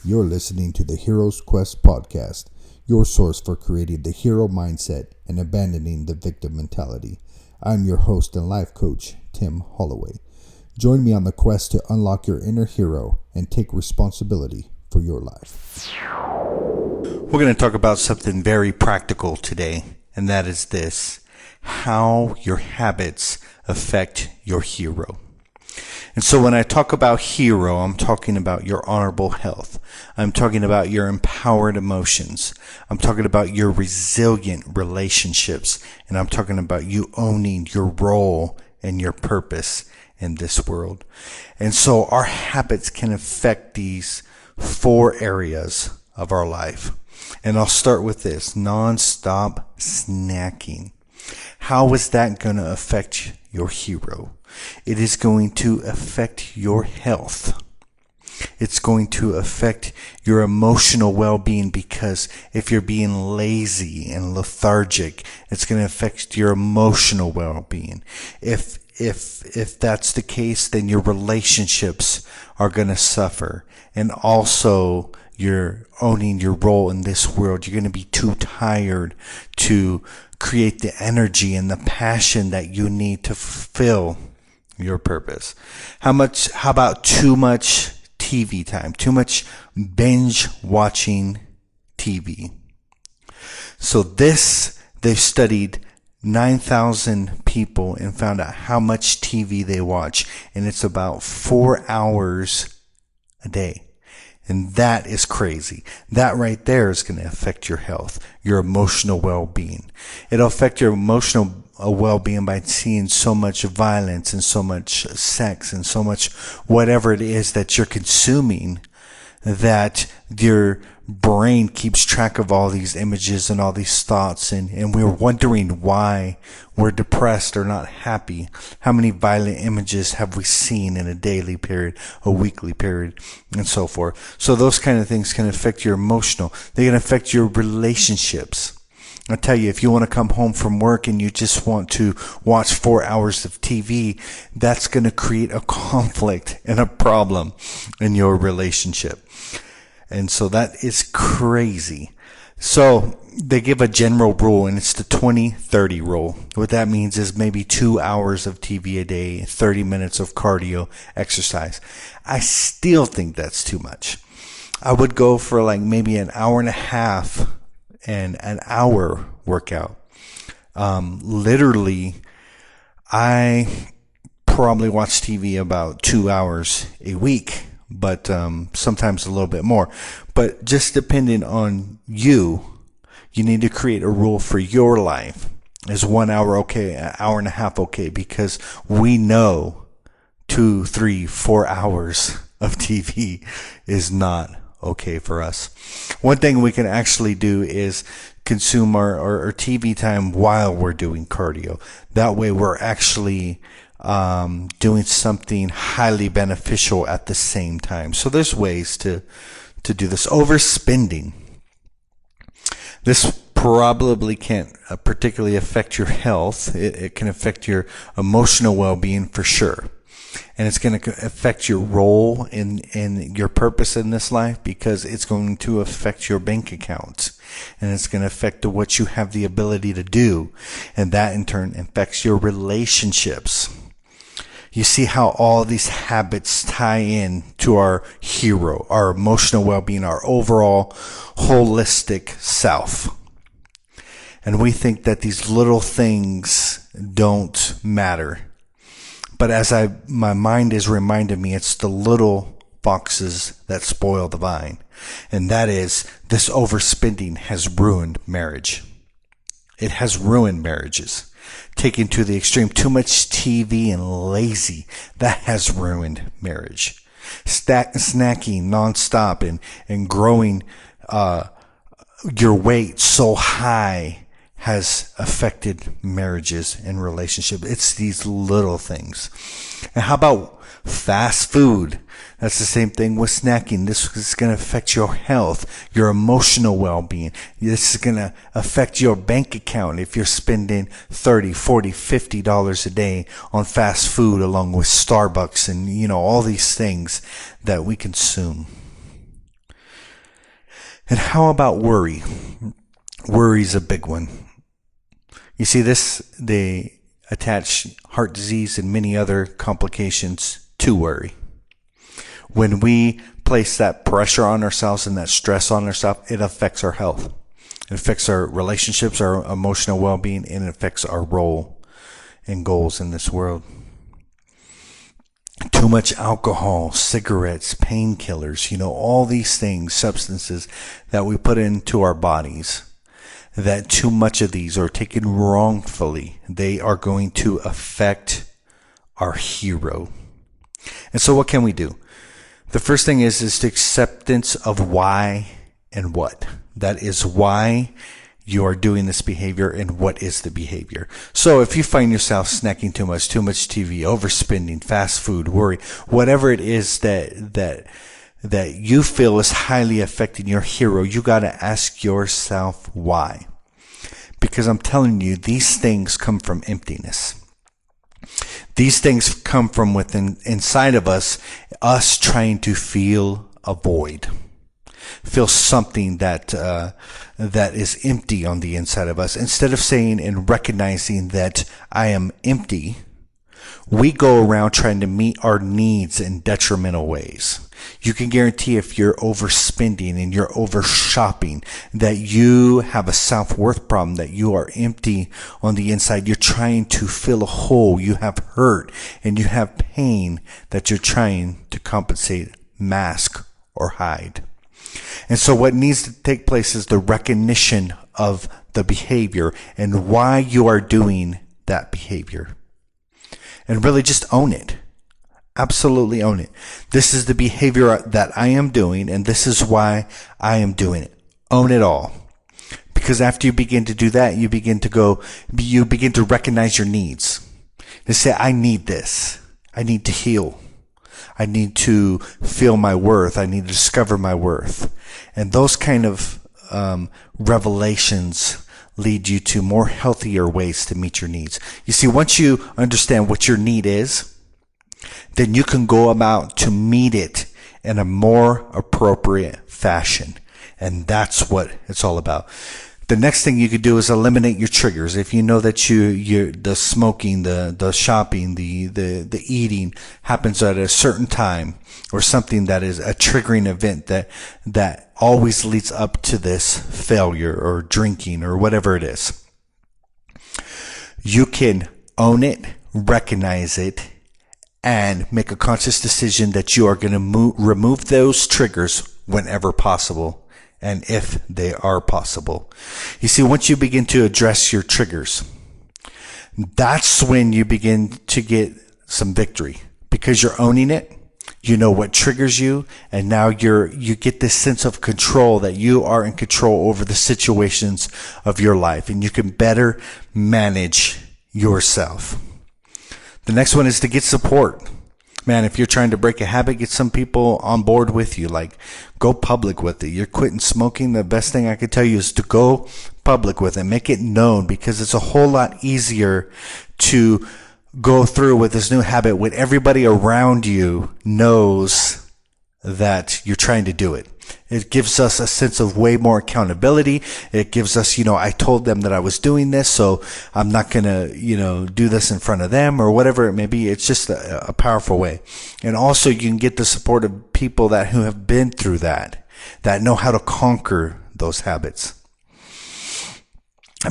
You're listening to the Hero's Quest podcast, your source for creating the hero mindset and abandoning the victim mentality. I'm your host and life coach, Tim Holloway. Join me on the quest to unlock your inner hero and take responsibility for your life. We're going to talk about something very practical today, and that is this: how your habits affect your hero. And so when I talk about hero, I'm talking about your honorable health. I'm talking about your empowered emotions. I'm talking about your resilient relationships. And I'm talking about you owning your role and your purpose in this world. And so our habits can affect these 4 areas of our life. And I'll start with this: non-stop snacking. How is that going to affect your hero? It is going to affect your health. It's going to affect your emotional well-being, because if you're being lazy and lethargic, it's going to affect your emotional well-being. If that's the case, then your relationships are going to suffer. And also, you're owning your role in this world. You're going to be too tired to create the energy and the passion that you need to fulfill your purpose. How about too much TV time? Too much binge watching TV. So they've studied 9,000 people and found out how much TV they watch, and it's about 4 hours a day. And that is crazy. That right there is going to affect your health, your emotional well-being. It'll affect your emotional well-being by seeing so much violence and so much sex and so much whatever it is that you're consuming, that your brain keeps track of all these images and all these thoughts, and we're wondering why we're depressed or not happy. How many violent images have we seen in a daily period, a weekly period, and so forth? So those kind of things can affect your emotional. They can affect your relationships. I tell you, if you want to come home from work and you just want to watch 4 hours of TV, that's going to create a conflict and a problem in your relationship. And so that is crazy. So they give a general rule, and it's the 20-30 rule. What that means is maybe 2 hours of TV a day, 30 minutes of cardio exercise. I still think that's too much. I would go for like maybe an hour and a half and an hour workout. Literally, I probably watch TV about 2 hours a week, but sometimes a little bit more. But just depending on you need to create a rule for your life. Is 1 hour okay, an hour and a half okay? Because we know 2, 3, 4 hours of TV is not okay for us. One thing we can actually do is consume our TV time while we're doing cardio. That way we're actually doing something highly beneficial at the same time. So there's ways to do this. Overspending. This probably can't particularly affect your health. It can affect your emotional well-being for sure. And it's going to affect your role in your purpose in this life, because it's going to affect your bank account, and it's going to affect what you have the ability to do. And that in turn affects your relationships. You see how all these habits tie in to our hero, our emotional well-being, our overall holistic self. And we think that these little things don't matter. But as my mind is reminding me, it's the little foxes that spoil the vine. And that is, this overspending has ruined marriage. It has ruined marriages. Taken to the extreme, too much TV and lazy, that has ruined marriage. Snacking nonstop and growing your weight so high has affected marriages and relationships. It's these little things. And how about fast food? That's the same thing with snacking. This is going to affect your health, your emotional well-being. This is going to affect your bank account if you're spending $30, $40, $50 a day on fast food, along with Starbucks and, all these things that we consume. And how about worry? Worry's a big one. You see they attach heart disease and many other complications to worry. When we place that pressure on ourselves and that stress on ourselves, it affects our health. It affects our relationships, our emotional well-being, and it affects our role and goals in this world. Too much alcohol, cigarettes, painkillers, all these things, substances that we put into our bodies, that too much of these are taken wrongfully, they are going to affect our hero. And so what can we do? The first thing is the acceptance of why and what. That is why you are doing this behavior and what is the behavior. So if you find yourself snacking too much TV, overspending, fast food, worry, whatever it is that you feel is highly affecting your hero, you got to ask yourself why. Because I'm telling you, these things come from emptiness. These things come from within, inside of us trying to fill a void. Feel something that is empty on the inside of us. Instead of saying and recognizing that I am empty, we go around trying to meet our needs in detrimental ways. You can guarantee if you're overspending and you're over shopping that you have a self-worth problem, that you are empty on the inside. You're trying to fill a hole. You have hurt and you have pain that you're trying to compensate, mask, or hide. And so what needs to take place is the recognition of the behavior and why you are doing that behavior. And really just own it. Absolutely own it. This is the behavior that I am doing, and this is why I am doing it. Own it all. Because after you begin to do that, you begin to recognize your needs. To say, I need this. I need to heal. I need to feel my worth. I need to discover my worth. And those kind of revelations lead you to more healthier ways to meet your needs. You see, once you understand what your need is, then you can go about to meet it in a more appropriate fashion. And that's what it's all about. The next thing you could do is eliminate your triggers. If you know that the smoking, the shopping, the eating happens at a certain time, or something that is a triggering event that always leads up to this failure or drinking or whatever it is, you can own it, recognize it, and make a conscious decision that you are going to remove those triggers whenever possible, and if they are possible. You see, once you begin to address your triggers, that's when you begin to get some victory, because you're owning it. You know what triggers you, and now you get this sense of control, that you are in control over the situations of your life, and you can better manage yourself. The next one is to get support. Man, if you're trying to break a habit, get some people on board with you. Like, go public with it. You're quitting smoking. The best thing I could tell you is to go public with it. Make it known, because it's a whole lot easier to go through with this new habit when everybody around you knows that you're trying to do it. It gives us a sense of way more accountability. It gives us, I told them that I was doing this, so I'm not going to, do this in front of them, or whatever it may be. It's just a powerful way. And also you can get the support of people who have been through that know how to conquer those habits.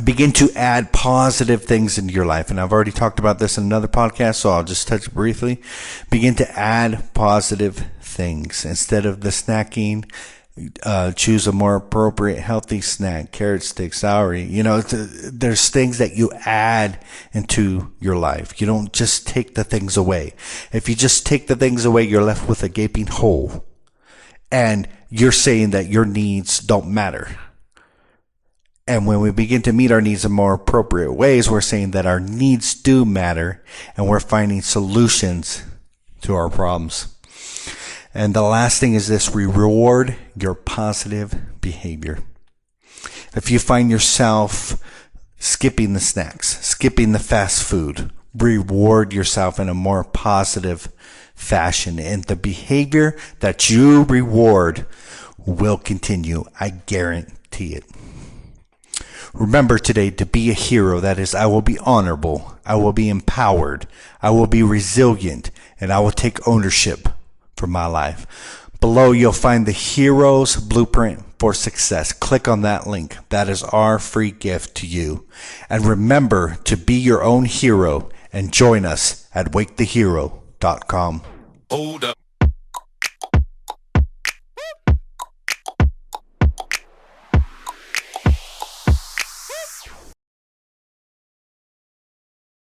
Begin to add positive things into your life. And I've already talked about this in another podcast, so I'll just touch briefly. Begin to add positive things. Instead of the snacking, choose a more appropriate healthy snack, carrot sticks, celery. There's things that you add into your life. You don't just take the things away. If you just take the things away, you're left with a gaping hole. And you're saying that your needs don't matter. And when we begin to meet our needs in more appropriate ways, we're saying that our needs do matter, and we're finding solutions to our problems. And the last thing is this: reward your positive behavior. If you find yourself skipping the snacks, skipping the fast food, reward yourself in a more positive fashion. And the behavior that you reward will continue. I guarantee it. Remember today to be a hero. That is, I will be honorable, I will be empowered, I will be resilient, and I will take ownership for my life. Below, you'll find the Hero's Blueprint for Success. Click on that link. That is our free gift to you. And remember to be your own hero and join us at wakethehero.com. Hold up.